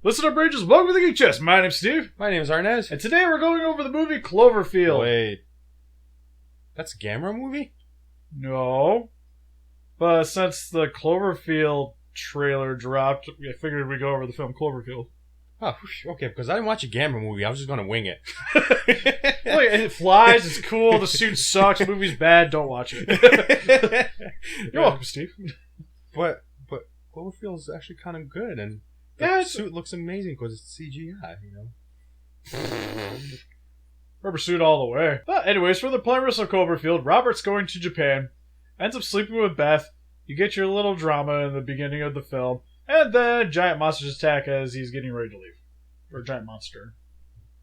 Listen up, Rangers. Welcome to the Geek Chest. My name's Steve. My name's Arnes. And today we're going over the movie Cloverfield. Wait. That's a Gamera movie? No. But since the Cloverfield trailer dropped, I figured we'd go over the film Cloverfield. Oh, okay, because I didn't watch a Gamera movie. I was just going to wing it. Look, it flies, it's cool, the suit sucks, the movie's bad, don't watch it. You're welcome, Steve. But Cloverfield is actually kind of good, and the suit looks amazing because it's CGI, you know? Rubber suit all the way. But anyways, for the premise of Cloverfield, Robert's going to Japan, ends up sleeping with Beth, you get your little drama in the beginning of the film, and then giant monsters attack as he's getting ready to leave. Or a giant monster.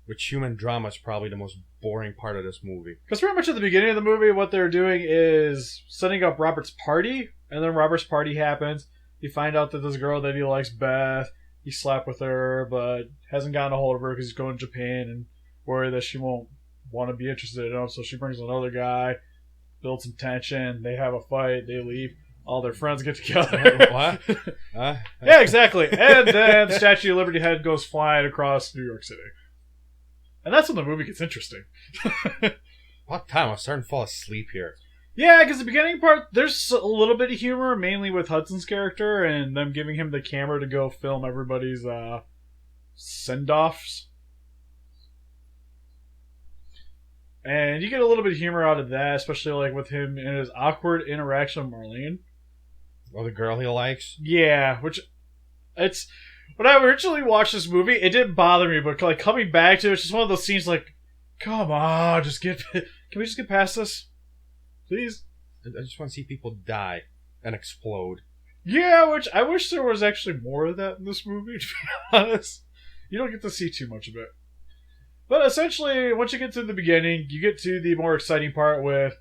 Which human drama is probably the most boring part of this movie. Because pretty much at the beginning of the movie, what they're doing is setting up Robert's party, and then Robert's party happens. You find out that this girl that he likes, Beth, he slept with her, but hasn't gotten a hold of her because he's going to Japan and worried that she won't want to be interested in him. So she brings another guy, builds some tension, they have a fight, they leave. All their friends get together. What? Yeah, exactly. And then the Statue of Liberty head goes flying across New York City. And that's when the movie gets interesting. What time? I'm starting to fall asleep here. Yeah, because the beginning part, there's a little bit of humor, mainly with Hudson's character, and them giving him the camera to go film everybody's send-offs. And you get a little bit of humor out of that, especially like with him and his awkward interaction with Marlene. Oh, the girl he likes? Yeah, which it's when I originally watched this movie, it didn't bother me, but like coming back to it, it's just one of those scenes like, come on, can we just get past this? Please? I just want to see people die and explode. Yeah, which I wish there was actually more of that in this movie, to be honest. You don't get to see too much of it. But essentially, once you get to the beginning, you get to the more exciting part with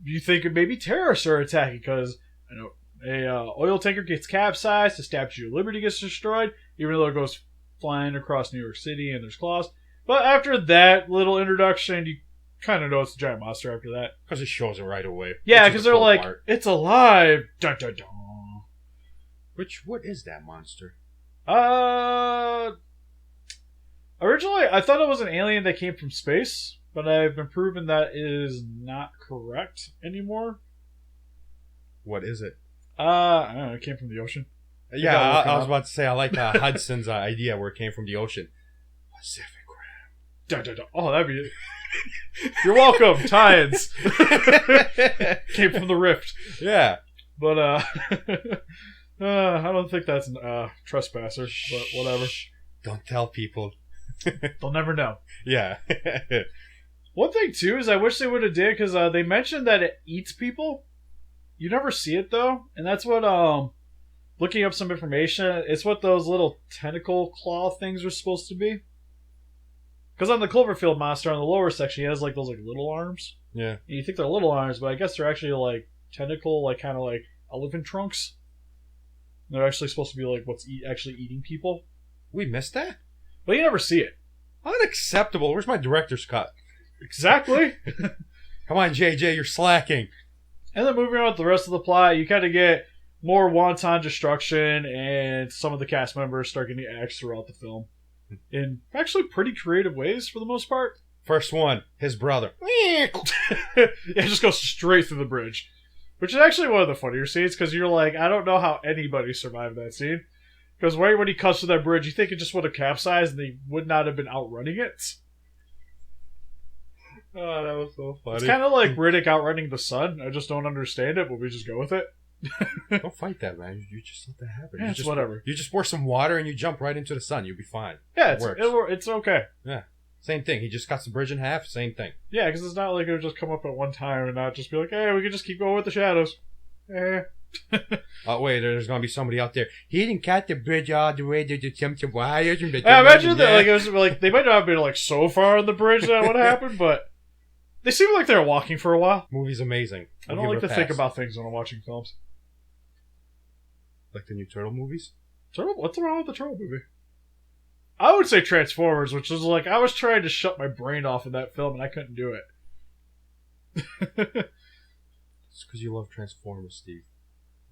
you think maybe terrorists are attacking because a oil tanker gets capsized, the Statue of Liberty gets destroyed, even though it goes flying across New York City and there's claws. But after that little introduction, you kind of know it's a giant monster after that. Because it shows it right away. Yeah, because they're like, it's alive! Dun, dun, dun. What is that monster? Originally, I thought it was an alien that came from space, but I've been proven that is not correct anymore. What is it? I don't know, it came from the ocean. Yeah, I was about to say, I like Hudson's idea where it came from the ocean. Pacific Rim. Dun, dun, dun. Oh, that'd be it. You're welcome, tie-ins. Came from the rift. Yeah. But, I don't think that's a trespasser, but whatever. Don't tell people. They'll never know. Yeah. One thing, too, is I wish they would have did, because they mentioned that it eats people. You never see it, though. And that's what, looking up some information, it's what those little tentacle claw things are supposed to be. Because on the Cloverfield monster, on the lower section, he has, like, those, like, little arms. Yeah. And you think they're little arms, but I guess they're actually, like, tentacle, like, kind of like elephant trunks. They're actually supposed to be, like, what's actually eating people. We missed that? But you never see it. Unacceptable. Where's my director's cut? Exactly. Come on, JJ, you're slacking. And then moving on with the rest of the plot, you kind of get more wanton destruction, and some of the cast members start getting axed throughout the film. In actually pretty creative ways, for the most part. First one, his brother. Yeah, it just goes straight through the bridge. Which is actually one of the funnier scenes, because you're like, I don't know how anybody survived that scene. Because right when he cuts through that bridge, you think it just would have capsized and they would not have been outrunning it. Oh, that was so funny. It's kind of like Riddick outrunning the sun. I just don't understand it, but we just go with it. Don't fight that, man. You just let that happen. Yeah, it's whatever. You just pour some water and you jump right into the sun. You'll be fine. Yeah, it's okay. Yeah. Same thing. He just cuts the bridge in half. Same thing. Yeah, because it's not like it would just come up at one time and not just be like, hey, we can just keep going with the shadows. Oh, wait, there's going to be somebody out there. He didn't cut the bridge all the way to jump to wires. I imagine that like, it was like they might not have been like so far on the bridge that would happen, but they seem like they were walking for a while. Movie's amazing. I don't like to think about things when I'm watching films. Like the new Turtle movies? What's wrong with the Turtle movie? I would say Transformers, which is like, I was trying to shut my brain off in that film and I couldn't do it. It's because you love Transformers, Steve.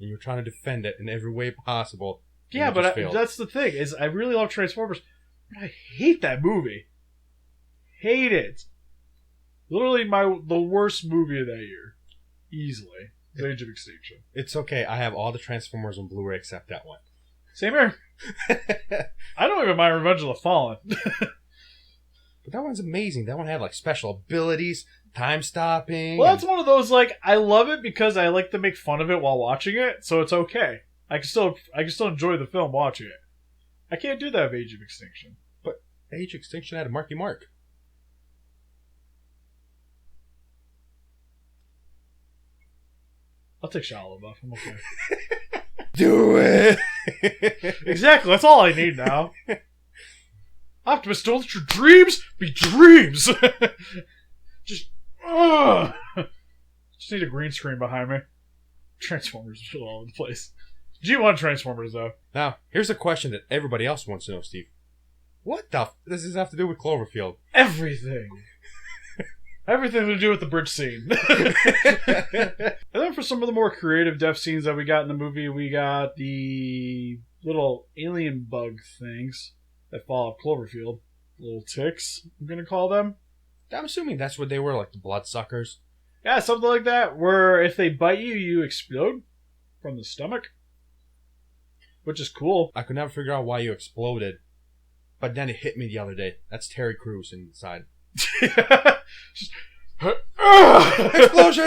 And you're trying to defend it in every way possible. Yeah, but that's the thing, is I really love Transformers, but I hate that movie. Hate it. Literally the worst movie of that year. Easily. The Age of Extinction. It's okay. I have all the Transformers on Blu-ray except that one. Same here. I don't even mind Revenge of the Fallen. But that one's amazing. That one had like special abilities, time stopping. Well, that's one of those, like, I love it because I like to make fun of it while watching it, so it's okay. I can still enjoy the film watching it. I can't do that with Age of Extinction. But Age of Extinction had a Marky Mark. I'll take Shia LaBeouf. I'm okay. Do it! Exactly. That's all I need now. Optimus, don't let your dreams be dreams! Just need a green screen behind me. Transformers are all over the place. G1 Transformers, though. Now, here's a question that everybody else wants to know, Steve. What the does this have to do with Cloverfield? Everything. Everything to do with the bridge scene. And then for some of the more creative death scenes that we got in the movie, we got the little alien bug things that fall off Cloverfield. Little ticks, I'm going to call them. I'm assuming that's what they were, like the bloodsuckers. Yeah, something like that, where if they bite you, you explode from the stomach. Which is cool. I could never figure out why you exploded. But then it hit me the other day. That's Terry Crews inside. Explosion!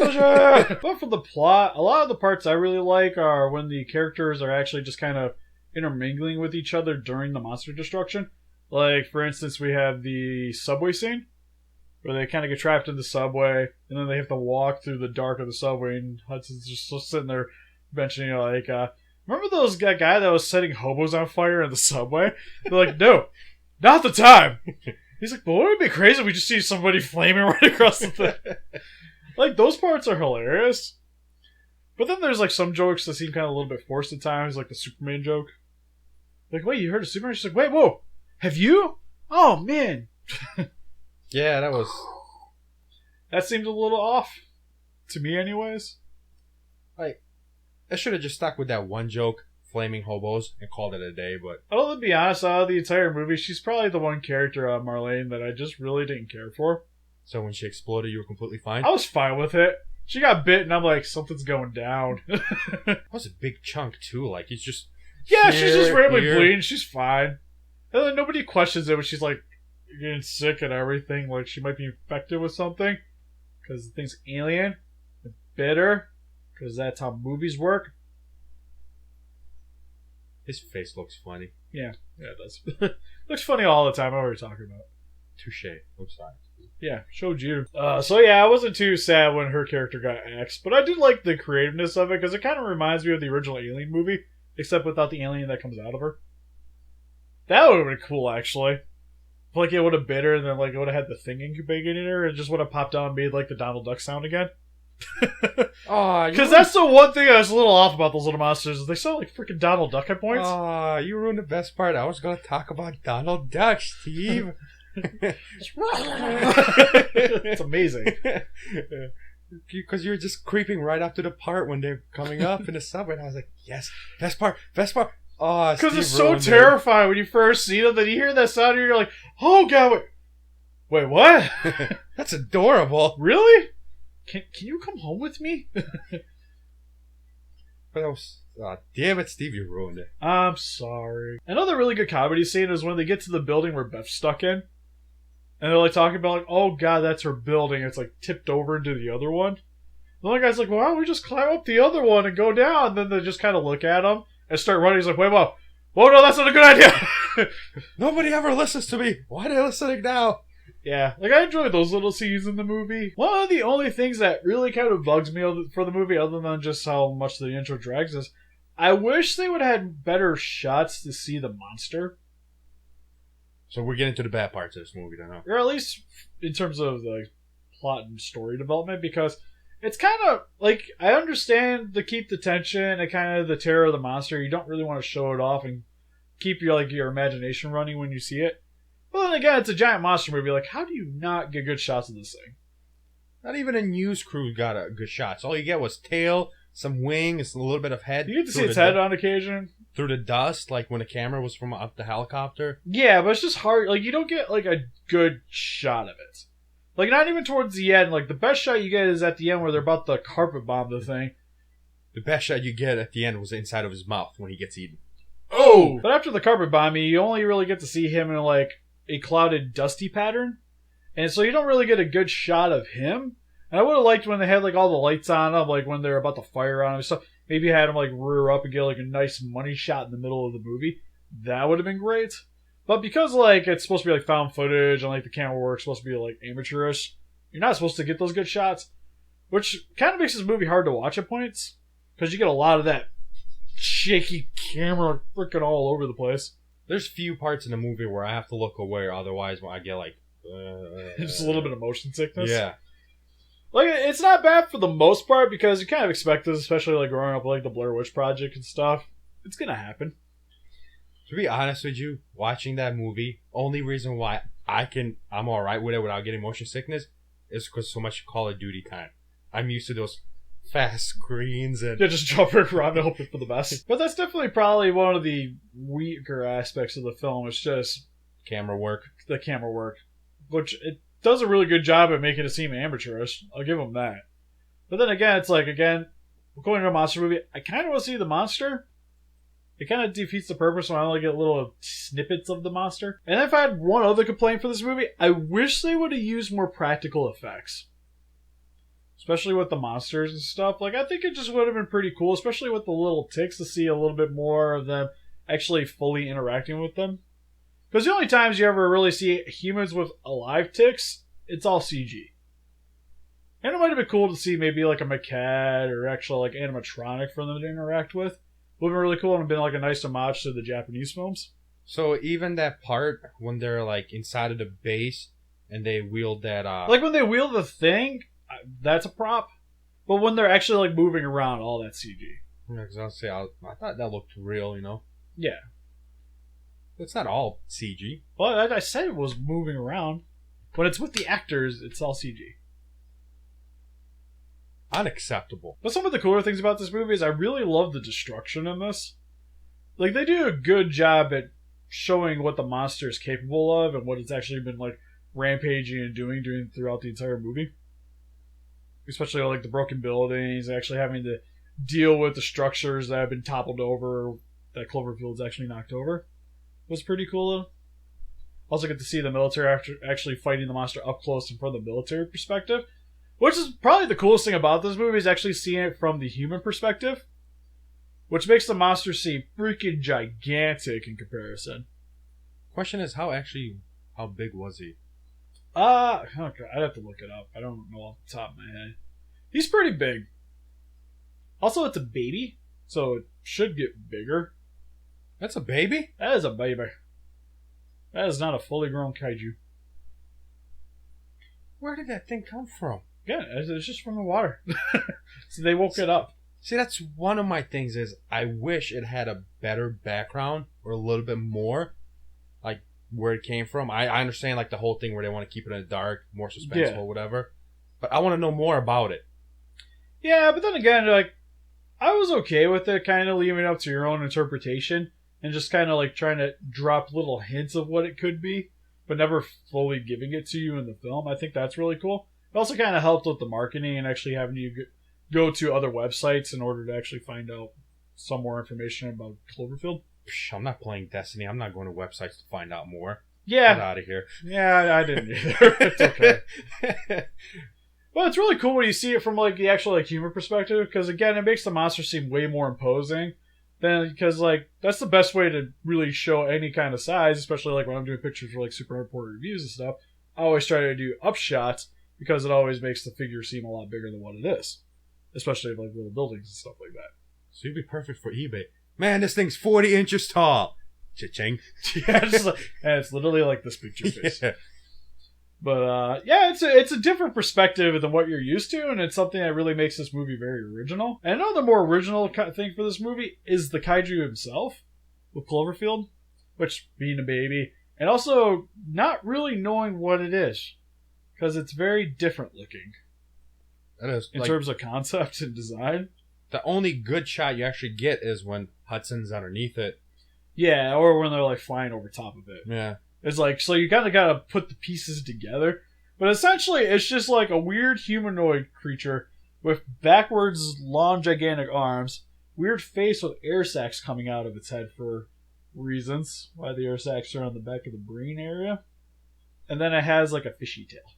Explosion! But for the plot, a lot of the parts I really like are when the characters are actually just kind of intermingling with each other during the monster destruction. Like, for instance, we have the subway scene, where they kind of get trapped in the subway, and then they have to walk through the dark of the subway, and Hudson's just sitting there mentioning, like, remember those guy that was setting hobos on fire in the subway? They're like, no, not the time. He's like, but wouldn't it be crazy if we just see somebody flaming right across the thing? Like, those parts are hilarious. But then there's, like, some jokes that seem kind of a little bit forced at times, like the Superman joke. Like, wait, you heard of Superman? She's like, wait, whoa, have you? Oh, man. Yeah, That seemed a little off. To me, anyways. Like, I should have just stuck with that one joke, flaming hobos, and called it a day, but... I'll be honest, out of the entire movie, she's probably the one character, Marlene, that I just really didn't care for. So when she exploded, you were completely fine? I was fine with it. She got bit, and I'm like, something's going down. That was a big chunk, too. Like, he's just... Yeah, she's just randomly bleeding. She's fine. And then nobody questions it when she's, like, getting sick and everything. Like, she might be infected with something. Because the thing's alien. And bitter. Because that's how movies work. His face looks funny. Yeah, it does. Looks funny all the time. I know what you're talking about. Touche. I'm sorry. Yeah, showed you. So yeah, I wasn't too sad when her character got axed, but I did like the creativeness of it because it kind of reminds me of the original Alien movie, except without the alien that comes out of her. That would have been cool, actually. Like it would have bit her, and then like it would have had the thing incubating in her, and just would have popped out and made like the Donald Duck sound again. Because that's the one thing I was a little off about those little monsters. Is they sound like freaking Donald Duck at points. You ruined the best part. I was going to talk about Donald Duck, Steve. It's amazing. Because you were just creeping right up to the part when they're coming up in the subway, and I was like, yes, best part. Oh, because it's so terrifying when you first see them. Then you hear that sound, and you're like, oh god, wait, what? That's adorable. Really? Can you come home with me? But that was... damn it, Steve, you ruined it. I'm sorry. Another really good comedy scene is when they get to the building where Beth's stuck in. And they're like talking about like, oh god, that's her building. It's like tipped over into the other one. The other guy's like, well, why don't we just climb up the other one and go down? And then they just kind of look at him and start running. He's like, wait, whoa, no, that's not a good idea. Nobody ever listens to me. Why are they listening now? Yeah, like I enjoy those little scenes in the movie. One of the only things that really kind of bugs me for the movie, other than just how much the intro drags, is I wish they would have had better shots to see the monster. So we're getting to the bad parts of this movie, then, huh? Or at least in terms of the plot and story development, because it's kind of like I understand to keep the tension and kind of the terror of the monster. You don't really want to show it off and keep your imagination running when you see it. But then again, it's a giant monster movie. Like, how do you not get good shots of this thing? Not even a news crew got good shots. All you get was tail, some wings, a little bit of head. You get to see its head on occasion. Through the dust, like when the camera was from up the helicopter. Yeah, but it's just hard. Like, you don't get, like, a good shot of it. Like, not even towards the end. Like, the best shot you get is at the end where they're about to carpet bomb the thing. The best shot you get at the end was inside of his mouth when he gets eaten. Oh! But after the carpet bombing, you only really get to see him in, like, a clouded, dusty pattern. And so you don't really get a good shot of him. And I would have liked when they had, like, all the lights on him, like, when they're about to fire on him and stuff. Maybe had him, like, rear up and get, like, a nice money shot in the middle of the movie. That would have been great. But because, like, it's supposed to be, like, found footage and, like, the camera work's supposed to be, like, amateurish, you're not supposed to get those good shots. Which kind of makes this movie hard to watch at points. Because you get a lot of that shaky camera freaking all over the place. There's few parts in the movie where I have to look away, or otherwise I get, like... just a little bit of motion sickness. Yeah. Like, it's not bad for the most part, because you kind of expect this, especially, like, growing up with, like, the Blair Witch Project and stuff. It's gonna happen. To be honest with you, watching that movie, only reason why I'm alright with it without getting motion sickness is because so much Call of Duty time. I'm used to those fast screens and... Yeah, just jumping around and hoping for the best. But that's definitely probably one of the weaker aspects of the film. It's just... camera work. The camera work. Which, it does a really good job at making it seem amateurish. I'll give them that. But then again, it's like, again, going to a monster movie, I kind of want to see the monster. It kind of defeats the purpose when I only get little snippets of the monster. And if I had one other complaint for this movie, I wish they would have used more practical effects. Especially with the monsters and stuff. Like, I think it just would have been pretty cool, especially with the little ticks, to see a little bit more of them actually fully interacting with them. Because the only times you ever really see humans with alive ticks, it's all CG. And it might have been cool to see maybe like a maquette or actual like animatronic for them to interact with. Would have been really cool and been like a nice homage to the Japanese films. So even that part when they're like inside of the base and they wield that... Like when they wield the thing, that's a prop. But when they're actually like moving around, all that's CG. Yeah, because I was say I thought that looked real, you know? Yeah. It's not all CG. Well, I said it was moving around. When it's with the actors, it's all CG. Unacceptable. But some of the cooler things about this movie is I really love the destruction in this. Like, they do a good job at showing what the monster is capable of and what it's actually been, like, rampaging and doing throughout the entire movie. Especially, like, the broken buildings, actually having to deal with the structures that have been toppled over, that Cloverfield's actually knocked over. Was pretty cool, though. Also get to see the military after actually fighting the monster up close and from the military perspective. Which is probably the coolest thing about this movie, is actually seeing it from the human perspective. Which makes the monster seem freaking gigantic in comparison. Question is, how big was he? Okay, I'd have to look it up. I don't know off the top of my head. He's pretty big. Also, it's a baby, so it should get bigger. That's a baby? That is a baby. That is not a fully grown kaiju. Where did that thing come from? Yeah, it's just from the water. So they woke it up. See, that's one of my things is I wish it had a better background or a little bit more, like where it came from. I understand like the whole thing where they want to keep it in the dark, more suspenseful, whatever. But I want to know more about it. Yeah, but then again, like, I was okay with it kind of leaving it up to your own interpretation and just kind of like trying to drop little hints of what it could be, but never fully giving it to you in the film. I think that's really cool. It also kind of helped with the marketing and actually having you go to other websites in order to actually find out some more information about Cloverfield. I'm not playing Destiny. I'm not going to websites to find out more. Yeah. Get out of here. Yeah, I didn't either. It's okay. Well, it's really cool when you see it from like the actual like human perspective, because again, it makes the monster seem way more imposing. Because like that's the best way to really show any kind of size, especially like when I'm doing pictures for like super important reviews and stuff. I always try to do up shots because it always makes the figure seem a lot bigger than what it is, especially like little buildings and stuff like that. So you'd be perfect for eBay. Man, this thing's 40 inches tall. Cha-ching. Yeah, and it's literally like this picture face. Yeah. But yeah, it's a different perspective than what you're used to, and it's something that really makes this movie very original. And another more original thing for this movie is the kaiju himself, with Cloverfield, which being a baby, and also not really knowing what it is, because it's very different looking. That is in terms of concept and design. The only good shot you actually get is when Hudson's underneath it. Yeah, or when they're like flying over top of it. Yeah. It's like, so you kind of got to put the pieces together. But essentially, it's just like a weird humanoid creature with backwards, long, gigantic arms, weird face with air sacs coming out of its head for reasons. Why the air sacs are on the back of the brain area. And then it has like a fishy tail.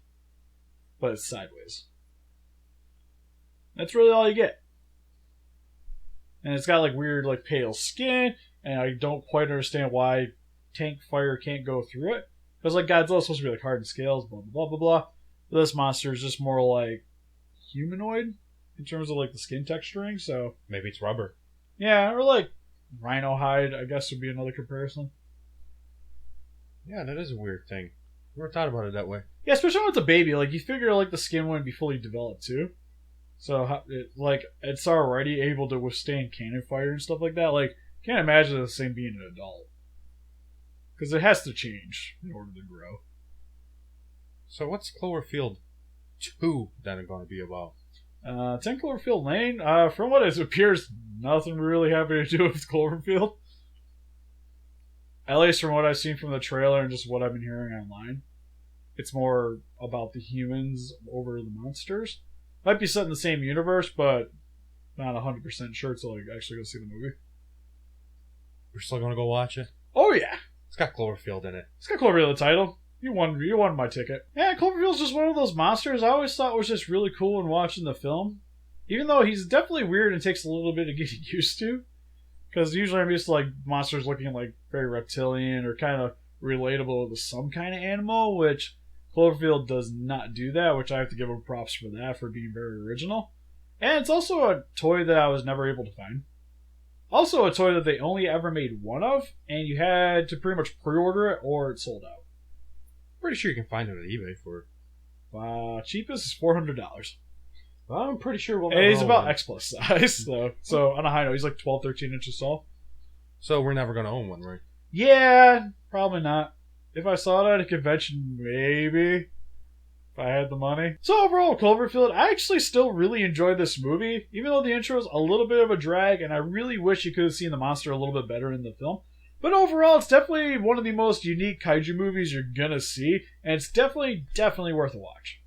But it's sideways. That's really all you get. And it's got like weird, like pale skin, and I don't quite understand why tank fire can't go through it. Because like Godzilla's supposed to be like hardened scales, blah blah blah blah. But this monster is just more like humanoid in terms of like the skin texturing. So maybe it's rubber. Yeah, or like rhino hide, I guess would be another comparison. Yeah, that is a weird thing. Never thought about it that way. Yeah, especially when it's a baby. Like you figure like the skin wouldn't be fully developed too. So, it's already able to withstand cannon fire and stuff like that. Like, can't imagine the same being an adult. Because it has to change in order to grow. So, what's Cloverfield 2 then going to be about? 10 Cloverfield Lane, from what it appears, nothing really having to do with Cloverfield. At least from what I've seen from the trailer and just what I've been hearing online. It's more about the humans over the monsters. Might be set in the same universe, but not 100% sure until I actually go see the movie. We're still going to go watch it? Oh, yeah. It's got Cloverfield in it. It's got Cloverfield in the title. You won my ticket. Yeah, Cloverfield's just one of those monsters I always thought was just really cool when watching the film. Even though he's definitely weird and takes a little bit of getting used to. Because usually I'm used to like monsters looking like very reptilian or kind of relatable to some kind of animal, which Cloverfield does not do that, which I have to give him props for that, for being very original. And it's also a toy that I was never able to find. Also a toy that they only ever made one of, and you had to pretty much pre-order it or it sold out. Pretty sure you can find it on eBay for... cheapest is $400. Well, I'm pretty sure we'll... And he's about X plus size, though. So on a high note, he's like 12, 13 inches tall. So we're never going to own one, right? Yeah, probably not. If I saw it at a convention, maybe. If I had the money. So overall, Cloverfield, I actually still really enjoyed this movie. Even though the intro is a little bit of a drag, and I really wish you could have seen the monster a little bit better in the film. But overall, it's definitely one of the most unique kaiju movies you're gonna see. And it's definitely worth a watch.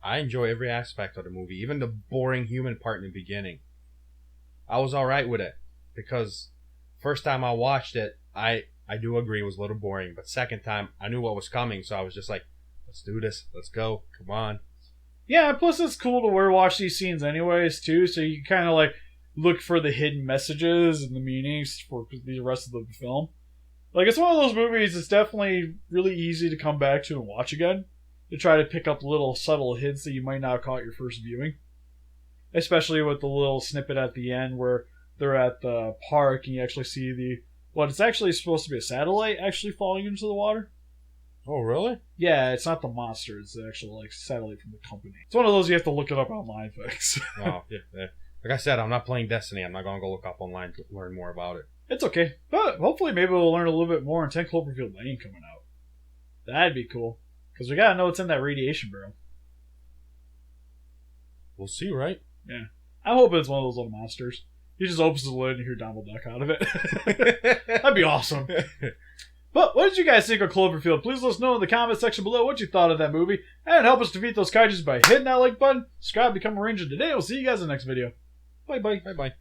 I enjoy every aspect of the movie. Even the boring human part in the beginning. I was alright with it. Because first time I watched it, I do agree it was a little boring, but second time I knew what was coming, so I was just like, let's do this, let's go, come on. Yeah, plus it's cool to watch these scenes anyways too, so you kind of like look for the hidden messages and the meanings for the rest of the film. Like it's one of those movies that's definitely really easy to come back to and watch again, to try to pick up little subtle hints that you might not have caught your first viewing. Especially with the little snippet at the end where they're at the park and you actually see it's actually supposed to be a satellite actually falling into the water. Oh, really? Yeah, it's not the monster. It's the actual like satellite from the company. It's one of those you have to look it up online things. Oh, yeah. Like I said, I'm not playing Destiny. I'm not going to go look up online to learn more about it. It's okay. But hopefully maybe we'll learn a little bit more in 10 Cloverfield Lane coming out. That'd be cool. Because we got to know what's in that radiation barrel. We'll see, right? Yeah. I hope it's one of those little monsters. He just opens the lid and you hear Donald Duck out of it. That'd be awesome. But what did you guys think of Cloverfield? Please let us know in the comment section below what you thought of that movie. And help us defeat those kaijus by hitting that like button. Subscribe, become a ranger today. We'll see you guys in the next video. Bye-bye. Bye-bye.